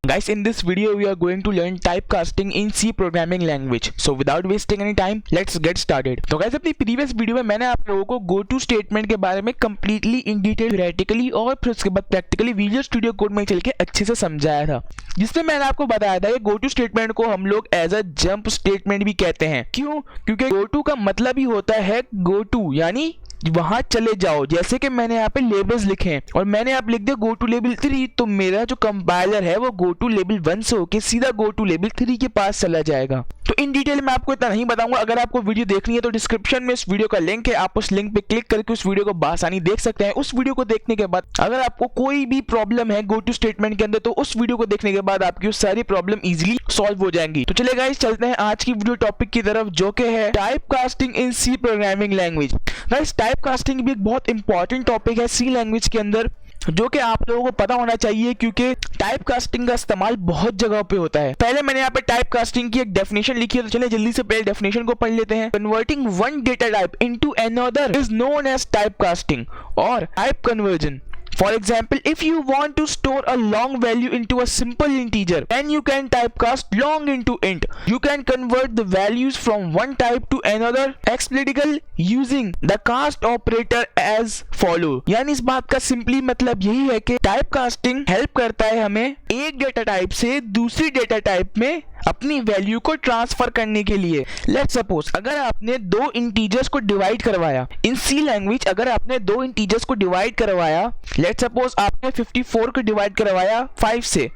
Guys, in this video we are going to learn typecasting in C programming language. So without wasting any time, let's get started. तो guys, अपनी previous video में मैंने आप लोगों को go to statement के बारे में completely in detail theoretically और फिर उसके बाद practically Visual Studio Code में चल के अच्छे से समझाया था, जिसमें मैंने आपको बताया था कि go to statement को हम लोग as a jump statement भी कहते हैं। क्यों? क्योंकि go to का मतलब ही होता है go to, यानी वहां चले जाओ। जैसे कि मैंने यहाँ पे लेबल्स लिखे हैं और मैंने आप लिख दिया गो टू लेवल 3, तो मेरा जो कंपाइलर है वो गो टू लेवल 1 से होके सीधा गो टू लेवल 3 के पास चला जाएगा। तो इन डिटेल में आपको इतना नहीं बताऊंगा। अगर आपको वीडियो देखनी है तो डिस्क्रिप्शन में इस वीडियो का लिंक है, आप उस लिंक पे क्लिक करके उस वीडियो को बासानी देख सकते हैं। उस वीडियो को देखने के बाद अगर आपको कोई भी प्रॉब्लम है गो टू स्टेटमेंट के अंदर, तो उस वीडियो को देखने के बाद आपकी सारी प्रॉब्लम इजीली सॉल्व हो जाएंगी। तो चलिए गाइस, चलते हैं आज की वीडियो टॉपिक की तरफ, जो कि है typecasting in C programming language. Guys, typecasting भी एक बहुत इंपॉर्टेंट टॉपिक है सी लैंग्वेज के अंदर, जो कि आप लोगों को पता होना चाहिए, क्योंकि टाइपकास्टिंग का इस्तेमाल बहुत जगह पे होता है। पहले मैंने यहाँ पे टाइपकास्टिंग की एक डेफिनेशन लिखी है, तो चलिए जल्दी से पहले डेफिनेशन को पढ़ लेते हैं। Converting one data type into another is known as typecasting और type conversion. For example, if you want to store a long value into a simple integer, then you can typecast long into int. You can convert the values from one type to another explicitly using the cast operator as follow. यानी इस बात का simply मतलब यही है कि typecasting help करता है हमें एक डेटा टाइप से दूसरी डेटा टाइप में अपनी वैल्यू को ट्रांसफर करने के लिए। लेट्स सपोज अगर आपने दो इंटीजर्स को डिवाइड करवाया इन सी लैंग्वेज, अगर आपने दो इंटीजर्स को डिवाइड करवाया, लेट्स सपोज आपने 54 को डिवाइड करवाया 5 से,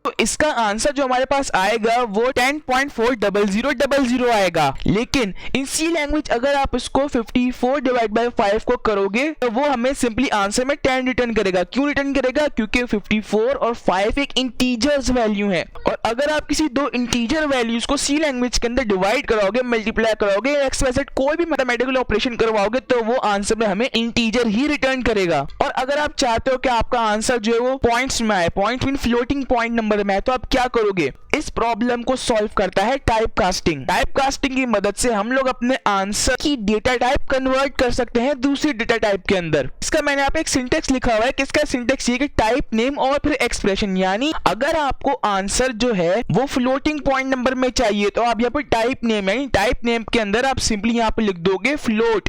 तो इसका आंसर जो हमारे पास आएगा वो 10.40000 आएगा। लेकिन इन सी लैंग्वेज अगर आप इसको 54 डिवाइड बाय 5 को करोगे तो वो हमें सिंपली आंसर में 10 रिटर्न करेगा। क्यों रिटर्न करेगा? क्योंकि 54 और 5 एक इंटीजर्स वैल्यू है, और अगर आप किसी दो इंटीजर वैल्यूज को सी लैंग्वेज के अंदर डिवाइड कराओगे, मल्टीप्लाई कराओगे, एक्स वाई जेड कोई भी मैथमेटिकल ऑपरेशन करवाओगे, तो वो आंसर में हमें इंटीजर ही रिटर्न करेगा। और अगर आप चाहते हो कि आपका आंसर जो है वो पॉइंट्स में आए, point mean floating point number में, तो आप क्या करोगे? इस प्रॉब्लम को सॉल्व करता है टाइपकास्टिंग। टाइपकास्टिंग की मदद से हम लोग अपने आंसर की डेटा टाइप कन्वर्ट कर सकते हैं दूसरी डेटा टाइप के अंदर। इसका मैंने यहाँ पे एक सिंटेक्स लिखा हुआ है, किसका सिंटेक्स ये कि टाइप नेम और फिर एक्सप्रेशन, यानी अगर आपको आंसर जो है वो फ्लोटिंग पॉइंट नंबर में चाहिए तो आप यहाँ पे टाइप नेम, यानी टाइप नेम के अंदर आप सिंपली यहाँ पे लिख दोगे फ्लोट,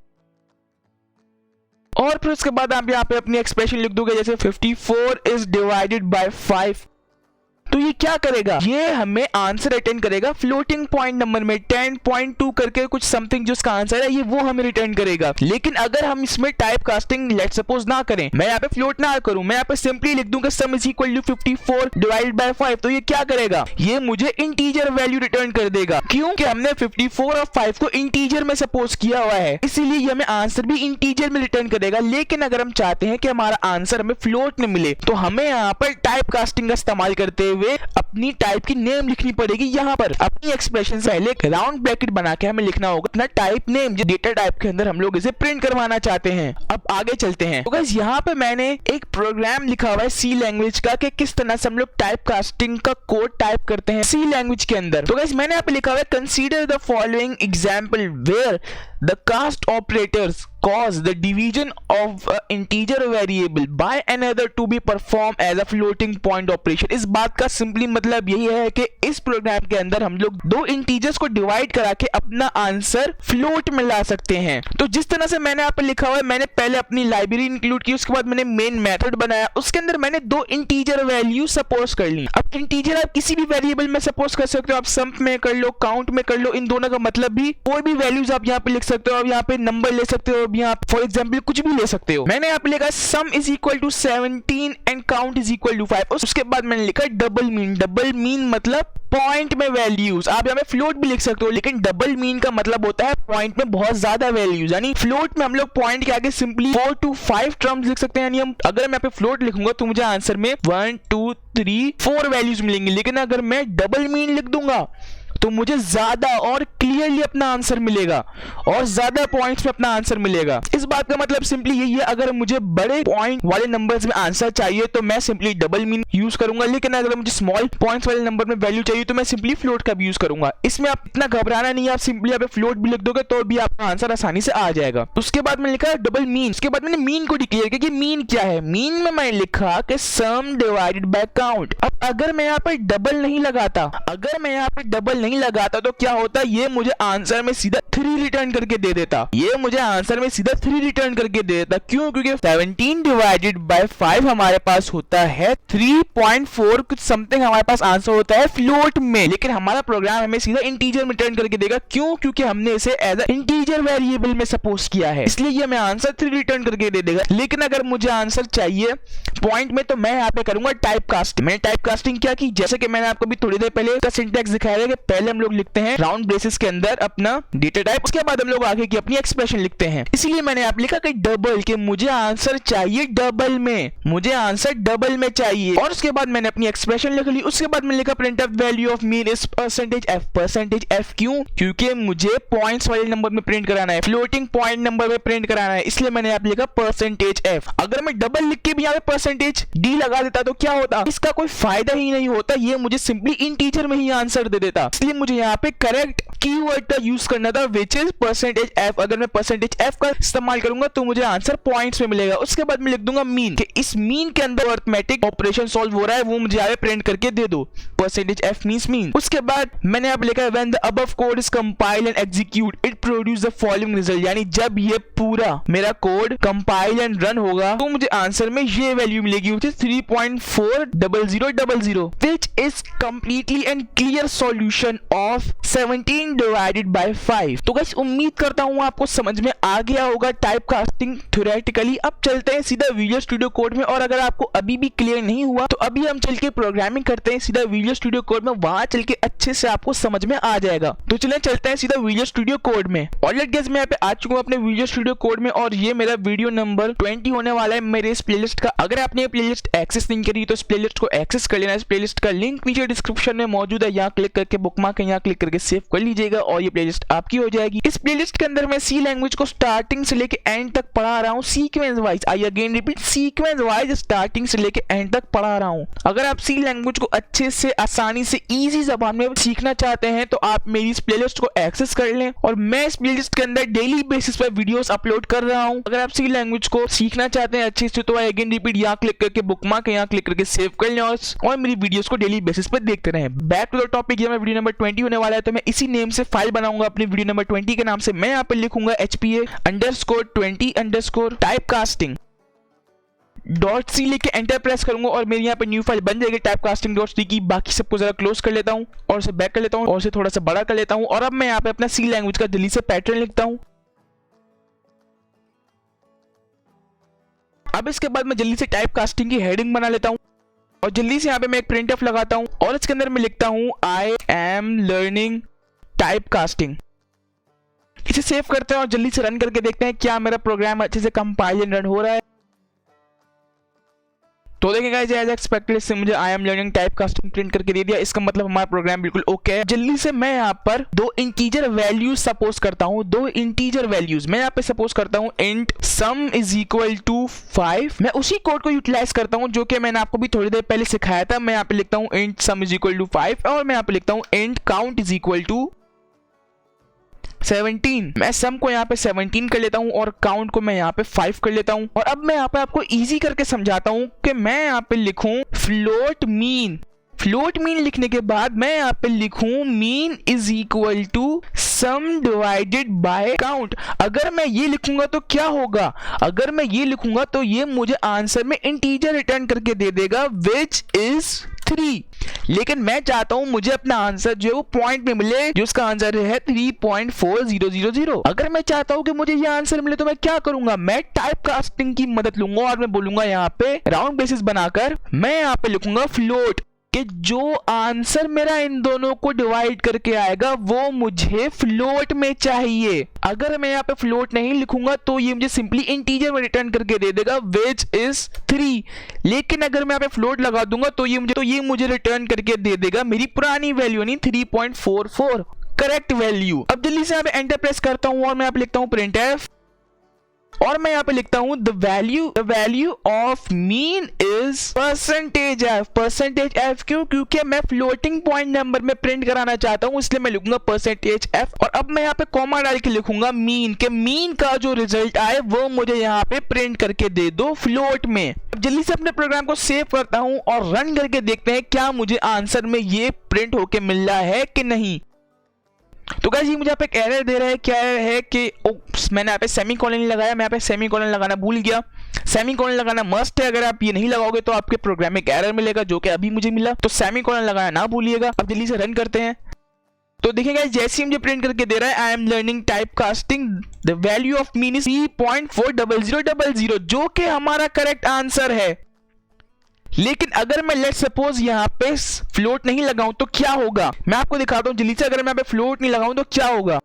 और फिर उसके बाद आप यहाँ पे अपनी एक्सप्रेशन लिख दोगे, जैसे 54 इज डिवाइडेड बाय 5। तो ये क्या करेगा? ये हमें आंसर रिटर्न करेगा फ्लोटिंग पॉइंट नंबर में 10.2 करके कुछ समथिंग, जो इसका आंसर है ये वो हमें रिटर्न करेगा। लेकिन अगर हम इसमें टाइपकास्टिंग लेट्स सपोज ना करें, मैं यहाँ पे फ्लोट ना करूं, मैं यहाँ पे सिंपली लिख दूंगा sum is equal to 54 divided by 5, तो ये क्या करेगा? ये मुझे इंटीजर वैल्यू रिटर्न कर देगा। क्यों? कि हमने 54 और 5 को इंटीजर में सपोज किया हुआ है, इसीलिए ये हमें आंसर भी इंटीजर में रिटर्न करेगा। लेकिन अगर हम चाहते हैं कि हमारा आंसर हमें फ्लोट में मिले, तो हमें यहाँ पर टाइपकास्टिंग का इस्तेमाल करते हुए अपनी टाइप की नेम लिखनी पड़ेगी। यहाँ पर अपनी एक्सप्रेशन से पहले एक राउंड ब्रैकेट बना के हमें लिखना होगा अपना टाइप नेम, जो डेटा टाइप के अंदर हम लोग इसे प्रिंट करवाना चाहते हैं। अब आगे चलते हैं। तो गाइस, यहाँ पे मैंने एक प्रोग्राम लिखा हुआ है सी लैंग्वेज का कि किस तरह से हम लोग टाइपकास्टिंग का कोड टाइप करते हैं सी लैंग्वेज के अंदर। तो गाइस, मैंने यहाँ पे लिखा हुआ है consider the following example where the cast operators cause the division of an integer variable by another to be performed as a floating point operation। इस बात का सिंपली मतलब यही है कि इस प्रोग्राम के अंदर हम लोग दो इंटीजर्स को डिवाइड करा के अपना आंसर फ्लोट में ला सकते हैं। तो जिस तरह से मैंने यहाँ पे लिखा हुआ है, मैंने पहले अपनी लाइब्रेरी इंक्लूड की, उसके बाद मैंने मेन मेथड बनाया, उसके अंदर मैंने दो इंटीजर वैल्यू सपोज कर ली। अब इंटीजर आप किसी भी वेरिएबल में सपोज कर सकते हो, आप सम में कर लो, काउंट में कर लो, इन दोनों का मतलब भी कोई भी वैल्यूज आप यहाँ पे लिख सकते हो। अब यहाँ पे नंबर ले सकते हो, अब यहाँ फॉर एग्जांपल कुछ भी ले सकते हो। मैंने यहाँ पे लिखा sum is equal to 17 and count is equal to 5। उसके बाद मैंने लिखा डबल मीन। डबल मीन मतलब पॉइंट में वैल्यूज। आप यहाँ पे फ्लोट भी लिख सकते हो, लेकिन डबल मीन का मतलब होता है पॉइंट में बहुत ज्यादा वैल्यूज। यानी फ्लोट में हम लोग पॉइंट के आगे सिंपली 4 to 5 टर्म्स लिख सकते हैं। यानी हम अगर मैं यहाँ पे फ्लोट लिखूंगा तो मुझे आंसर में 1 2 3 4 वैल्यूज मिलेंगी, लेकिन अगर मैं डबल मीन लिख दूंगा तो मुझे ज्यादा और क्लियरली अपना आंसर मिलेगा और ज्यादा पॉइंट्स में अपना आंसर मिलेगा। इस बात का मतलब सिंपली यही है, अगर मुझे बड़े पॉइंट वाले नंबर्स में आंसर चाहिए तो मैं सिंपली डबल मीन यूज करूंगा, लेकिन अगर मुझे स्मॉल पॉइंट्स वाले नंबर में वैल्यू चाहिए तो मैं सिंपली फ्लोट का भी यूज करूंगा। इसमें आप इतना घबराना नहीं है, आप सिंपली यहाँ पे फ्लोट भी लिख दोगे तो भी आपका आंसर आसानी से आ जाएगा। उसके बाद मैंने लिखा डबल मीन, उसके बाद मैंने मीन को डिक्लेयर किया कि मीन क्या है। मीन में मैंने लिखा कि सम डिवाइडेड बाय काउंट। अब अगर मैं यहाँ पे डबल नहीं लगाता तो क्या होता, ये मुझे आंसर में सीधा 3 रिटर्न करके दे देता। क्यों? क्योंकि 17 डिवाइडेड बाय 5 हमारे पास होता है 3.4 कुछ समथिंग, हमारे पास आंसर होता है फ्लोट में, लेकिन हमारा प्रोग्राम हमें सीधा इंटीजर में रिटर्न करके देगा। क्यों? क्योंकि हमने इसे एज अ इंटीजर वेरिएबल में सपोज किया है, इसलिए ये हमें आंसर 3 रिटर्न करके दे देगा। लेकिन अगर मुझे आंसर चाहिए पॉइंट में तो मैं यहाँ पे करूंगा टाइप कास्टिंग। मैंने टाइप कास्टिंग क्या की, जैसे कि मैंने आपको भी थोड़ी देर पहले इसका सिंटैक्स दिखाया है कि पहले हम लोग लिखते हैं राउंड ब्रेसेस के अंदर अपना डेटा टाइप, उसके बाद हम लोग आगे की अपनी एक्सप्रेशन लिखते हैं। इसीलिए मैंने आप लिखा कि डबल, कि मुझे आंसर चाहिए डबल में, चाहिए। और उसके बाद मैंने अपनी एक्सप्रेशन लिख ली। उसके बाद मैंने लिखा printf value of mean is percentage F. क्यों? क्योंकि मुझे पॉइंट्स वाले नंबर में प्रिंट कराना है, फ्लोटिंग पॉइंट नंबर में प्रिंट कराना है, इसलिए मैंने आप लिखा परसेंटेज एफ। अगर मैं डबल लिख के भी यहाँ पे परसेंटेज डी लगा देता तो क्या होता, इसका कोई फायदा ही नहीं होता, ये मुझे सिंपली इंटीजर में ही आंसर दे देता। इसलिए मुझे यहाँ पे करेक्ट कीवर्ड का यूज करना था, विच इज परसेंटेज एफ। अगर मैं परसेंटेज एफ का इस्तेमाल करूंगा तो मुझे आंसर पॉइंट्स में मिलेगा। उसके बाद मैं लिख दूंगा मीन, कि इस मीन के अंदर अरिथमेटिक ऑपरेशन सॉल्व हो रहा है, वो मुझे यहाँ पे प्रिंट करके दे दो। Percentage F means mean. उसके बाद मैंने यहाँ पे लिखा है when the above code is compile and execute it produce the following result, यानी जब ये पूरा मेरा कोड कंपाइल एंड रन होगा तो मुझे आंसर में ये वैल्यू मिलेगी, which is 3.40000, which is completely and clear solution of 17 divided by 5। तो गाइस उम्मीद करता हूँ आपको समझ में आ गया होगा टाइप कास्टिंग थ्योरेटिकली। अब चलते हैं सीधा विजुअल स्टूडियो कोड में, और अगर आपको अभी भी क्लियर नहीं हुआ तो अभी हम चल के प्रोग्रामिंग करते हैं सीधा विजुअल स्टूडियो कोड में, वहां चल के अच्छे से आपको समझ में आ जाएगा। तो चलें चलते हैं सीधा विजुअल स्टूडियो कोड में। ऑलरेडी गाइस मैं यहाँ पे आ चुका हूँ अपने विजुअल स्टूडियो कोड में, और ये मेरा वीडियो नंबर 20 होने वाला है मेरे इस प्लेलिस्ट का। अगर आपने ये प्लेलिस्ट एक्सेस नहीं करी तो इस प्लेलिस्ट को एक्सेस कर लेना। इस प्लेलिस्ट का लिंक नीचे डिस्क्रिप्शन में मौजूद है, यहाँ क्लिक करके बुकमार्क यहाँ क्लिक करके सेव कर लीजिएगा और ये प्लेलिस्ट आपकी हो जाएगी। इस प्लेलिस्ट के अंदर मैं सी लैंग्वेज को स्टार्टिंग से लेके एंड तक पढ़ा रहा हूँ sequence wise. I again repeat, sequence wise starting से लेके एंड तक पढ़ा रहा हूँ। अगर आप सी लैंग्वेज को अच्छे से आसानी से इजी जबान में सीखना चाहते हैं तो आप मेरी इस प्लेलिस्ट को एक्सेस कर लें, और मैं इस प्लेलिस्ट के अंदर डेली बेसिस पर वीडियोस अपलोड कर रहा हूँ। अगर आप सी लैंग्वेज को सीखना चाहते हैं अच्छे से तो आई अगेन रिपीट, यहाँ क्लिक करके बुकमार्क यहाँ क्लिक करके सेव कर लें और मेरी वीडियोस को डेली बेसिस पर देखते रहें। बैक टू द टॉपिक, ये वीडियो नंबर 20 होने वाला है, तो मैं इसी नेम से फाइल बनाऊंगा अपनी वीडियो नंबर 20 के नाम से। मैं यहाँ पे लिखूंगा HPA_20_ टाइपकास्टिंग .c लेके एंटर प्रेस करूंगा और मेरी यहाँ पे न्यू फाइल बन जाएगी typecasting.c की। बाकी सबको जरा क्लोज कर लेता हूँ और उसे बैक कर लेता हूँ और उसे थोड़ा सा बड़ा कर लेता हूँ, और अब मैं यहाँ पे अपना सी लैंग्वेज का जल्दी से पैटर्न लिखता हूँ। अब इसके बाद मैं जल्दी से टाइपकास्टिंग की हेडिंग बना लेता हूँ और जल्दी से यहाँ पे मैं एक प्रिंटफ लगाता हूँ और इसके अंदर मैं लिखता हूँ आई एम लर्निंग टाइपकास्टिंग। इसे सेव करते हैं और जल्दी से रन करके देखते हैं क्या मेरा प्रोग्राम अच्छे से कंपाइल एंड रन हो रहा है। तो देखिए गाइस, एज एक्सपेक्टेड से मुझे I am learning typecasting print करके दे दिया। इसका मतलब हमारा प्रोग्राम बिल्कुल ओके है। जल्दी से मैं यहाँ पर दो इंटीजर वैल्यूज सपोज करता हूँ, दो इंटीजर वैल्यूज मैं यहाँ पे सपोज करता हूँ int sum is equal to 5। मैं उसी कोड को यूटिलाइज करता हूँ जो कि मैंने आपको भी थोड़ी देर पहले सिखाया था। मैं यहाँ पे लिखता हूँ int sum is equal to 5 और मैं यहाँ पे लिखता हूँ int count is equal to 17। मैं सम को यहाँ पे 17 कर लेता हूँ और काउंट को मैं यहाँ पे 5 कर लेता हूँ। और अब मैं यहाँ पे आपको इजी करके समझाता हूँ कि मैं यहाँ पे लिखूं फ्लोट मीन। फ्लोट मीन लिखने के बाद मैं यहाँ पे लिखूं mean is equal to sum divided by count. अगर मैं ये लिखूंगा तो क्या होगा, अगर मैं ये लिखूंगा तो ये मुझे आंसर में इंटीजर रिटर्न करके दे देगा विच इज 3। लेकिन मैं चाहता हूं मुझे अपना आंसर जो है वो पॉइंट में मिले, जो उसका आंसर है 3.4000। अगर मैं चाहता हूं कि मुझे ये आंसर मिले तो मैं क्या करूंगा, मैं टाइपकास्टिंग की मदद लूंगा और मैं बोलूंगा यहाँ पे राउंड बेसिस बनाकर मैं यहाँ पे लिखूंगा फ्लोट कि जो आंसर मेरा इन दोनों को डिवाइड करके आएगा वो मुझे फ्लोट में चाहिए। अगर मैं यहाँ पे फ्लोट नहीं लिखूंगा तो ये मुझे सिंपली इंटीजर में रिटर्न करके दे देगा विच इज 3। लेकिन अगर मैं यहाँ पे फ्लोट लगा दूंगा तो ये मुझे रिटर्न करके दे देगा मेरी पुरानी वैल्यू यानी 3.44 करेक्ट वैल्यू। अब जल्दी से यहाँ पे एंटर प्रेस करता हूँ और मैं यहाँ पे लिखता हूँ printf और मैं यहाँ पे लिखता हूँ the value of mean is %f क्यों? क्योंकि मैं फ्लोटिंग पॉइंट नंबर में प्रिंट कराना चाहता हूँ, इसलिए मैं लिखूंगा %f और अब मैं यहाँ पे कॉमा डाल के लिखूंगा मीन के मीन का जो रिजल्ट आए वो मुझे यहाँ पे प्रिंट करके दे दो फ्लोट में। अब जल्दी से अपने प्रोग्राम को सेव करता हूँ और रन करके देखते हैं क्या मुझे आंसर में ये प्रिंट होके मिल रहा है कि नहीं। तो गाइस ये मुझे यहाँ पे एक एरर दे रहा है, क्या है कि मैंने यहाँ पे सेमीकोलन लगाया, मैं यहाँ पे सेमीकोलन लगाना भूल गया। सेमीकोलन लगाना मस्ट है, अगर आप ये नहीं लगाओगे तो आपके प्रोग्राम में एक एरर मिलेगा जो कि अभी मुझे मिला, तो सेमीकोलन लगाना ना भूलिएगा। अब जल्दी से रन करते हैं तो देखिए गाइस जैसे ही मुझे प्रिंट करके दे रहा है I am learning type casting the value of mean is 3.40000 जो कि हमारा करेक्ट आंसर है। लेकिन अगर मैं लेट सपोज यहाँ पे फ्लोट नहीं लगाऊं तो क्या होगा, मैं आपको दिखाता हूँ जल्दी से। अगर मैं यहाँ पे फ्लोट नहीं लगाऊं तो क्या होगा,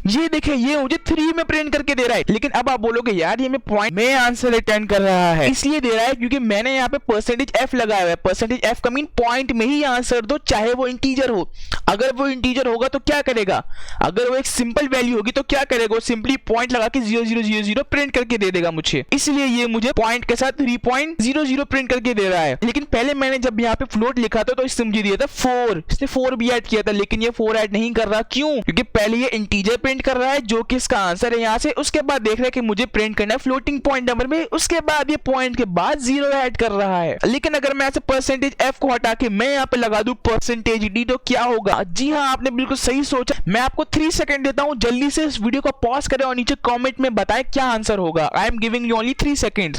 ये देखिए ये मुझे 3 में प्रिंट करके दे रहा है। लेकिन अब आप बोलोगे यार ये मैं पॉइंट में आंसर रिटर्न कर रहा है, इसलिए दे रहा है क्योंकि मैंने यहाँ पे %f लगाया है। %f का मीन पॉइंट में ही आंसर दो, चाहे वो इंटीजर हो। अगर वो इंटीजर होगा तो क्या करेगा, अगर वो एक सिंपल वैल्यू होगी तो क्या करेगा, वो सिंपली पॉइंट लगा के 0000 प्रिंट करके दे देगा मुझे। इसलिए ये मुझे पॉइंट के साथ 3.00 प्रिंट करके दे रहा है। लेकिन पहले मैंने जब यहाँ पे फ्लोट लिखा था तो इससे मुझे दिया था 4, इसने 4 भी ऐड किया था, लेकिन ये 4 ऐड नहीं कर रहा। क्यों? क्योंकि पहले ये इंटीजर प्रिंट कर रहा है जो कि इसका आंसर है यहाँ से, उसके बाद देख रहा है कि मुझे प्रिंट करना है फ्लोटिंग पॉइंट नंबर में, उसके बाद ये पॉइंट के बाद 0 ऐड कर रहा है। लेकिन अगर मैं ऐसे %f को हटा के मैं यहाँ पे लगा दूं %d तो क्या होगा? जी हाँ, आपने बिल्कुल सही सोचा। मैं आपको 3 सेकंड देता हूँ, जल्दी से इस वीडियो को पॉज करें और नीचे कमेंट में बताएं क्या आंसर होगा। I am giving you only 3 second.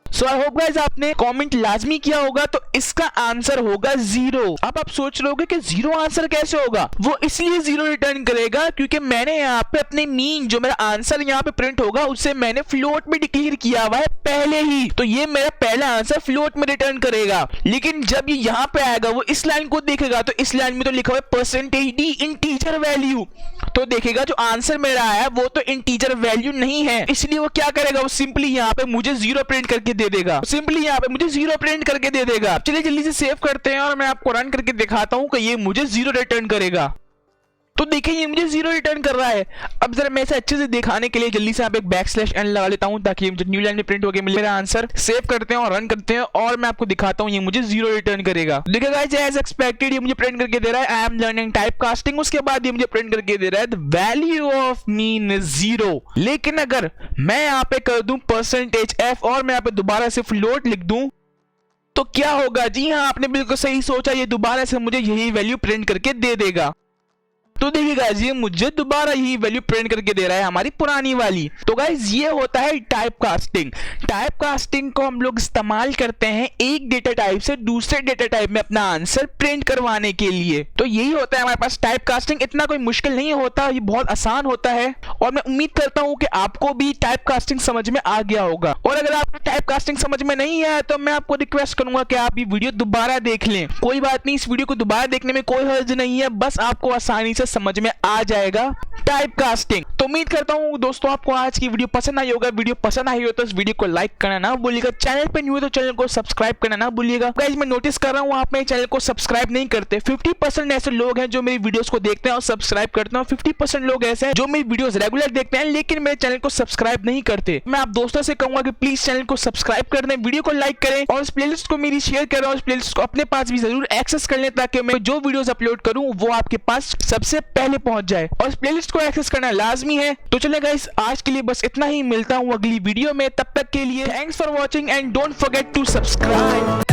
So I hope guys आपने कमेंट लाजमी किया होगा, तो इसका आंसर होगा 0। अब आप सोच रहे होगे कि 0 आंसर कैसे होगा, वो इसलिए 0 रिटर्न करेगा क्योंकि मैंने यहाँ पे अपने मीन जो मेरा आंसर यहाँ पे प्रिंट होगा उससे मैंने फ्लोट में डिक्लेयर किया हुआ है पहले ही, तो ये मेरा पहला आंसर फ्लोट में रिटर्न करेगा। लेकिन जब ये यहाँ पे आएगा वो इस लाइन को देखेगा तो इस लाइन में तो लिखा हुआ है %d इंटीजर वैल्यू, तो देखेगा जो आंसर मेरा आया वो तो इंटीजर वैल्यू नहीं है, इसलिए वो क्या करेगा, वो सिंपली यहाँ पे मुझे 0 प्रिंट करके दे देगा, सिंपली यहाँ पे मुझे 0 प्रिंट करके दे देगा। चलिए जल्दी से सेव करते हैं और मैं आपको रन करके दिखाता हूँ कि ये मुझे 0 रिटर्न करेगा। तो देखिए ये मुझे 0 रिटर्न कर रहा है। अब जरा मैं इसे अच्छे से दिखाने के लिए जल्दी से यहाँ पे एक \n लगा लेता हूँ ताकि मुझे न्यू लाइन में प्रिंट होकर मिले मेरा आंसर। सेव करते हैं और रन करते हैं और मैं आपको दिखाता हूँ ये मुझे 0 रिटर्न करेगा। देखिए गाइस एज एक्सपेक्टेड ये मुझे प्रिंट करके दे रहा है I am learning type casting, उसके बाद ये मुझे प्रिंट करके दे रहा है the value of mean is 0। लेकिन अगर मैं यहाँ पे कर दूं %f और मैं यहाँ पे दोबारा से फ्लोट लिख दूं तो क्या होगा? जी हाँ, आपने बिल्कुल सही सोचा, ये दोबारा से मुझे यही वैल्यू प्रिंट करके दे देगा। तो देखिए गाइस ये मुझे दोबारा यही वैल्यू प्रिंट करके दे रहा है हमारी पुरानी वाली। तो गाइस ये होता है टाइप कास्टिंग। टाइप कास्टिंग को हम लोग इस्तेमाल करते हैं एक डेटा टाइप से दूसरे डेटा टाइप में अपना आंसर प्रिंट करवाने के लिए। तो यही होता है हमारे पास टाइप कास्टिंग। इतना कोई मुश्किल नहीं होता, ये बहुत आसान होता है और मैं उम्मीद करता हूँ कि आपको भी टाइप कास्टिंग समझ में आ गया होगा। और अगर आपको टाइप कास्टिंग समझ में नहीं आया तो मैं आपको रिक्वेस्ट करूंगा कि आप ये वीडियो दोबारा देख लें। कोई बात नहीं, इस वीडियो को दोबारा देखने में कोई हर्ज नहीं है, बस आपको आसानी से समझ में आ जाएगा टाइप कास्टिंग। तो उम्मीद करता हूं दोस्तों आपको आज की वीडियो पसंद आई होगा। वीडियो पसंद आई हो तो इस वीडियो को लाइक करना ना भूलिएगा, चैनल पे न्यू है तो चैनल को सब्सक्राइब करना ना भूलिएगा। गाइस मैं नोटिस कर रहा हूं आप मेरे चैनल को सब्सक्राइब नहीं करते। 50% ऐसे लोग हैं जो मेरी वीडियोस को देखते हैं और सब्सक्राइब करते हैं, और 50% लोग ऐसे हैं जो मेरी वीडियोस रेगुलर देखते हैं लेकिन मेरे चैनल को सब्सक्राइब नहीं करते। मैं आप दोस्तों से कहूंगा कि प्लीज चैनल को सब्सक्राइब कर दें, वीडियो को लाइक करें और इस प्लेलिस्ट को मेरी शेयर करें और इस प्लेलिस्ट को अपने पास भी जरूर एक्सेस कर लें ताकि मैं जो वीडियोस अपलोड करूं वो आपके पास सबसे पहले पहुंच जाए और इस प्लेलिस्ट को एक्सेस करना लाजमी है। तो चले गाइस आज के लिए बस इतना ही, मिलता हूं अगली वीडियो में, तब तक के लिए thanks for watching and don't forget to subscribe.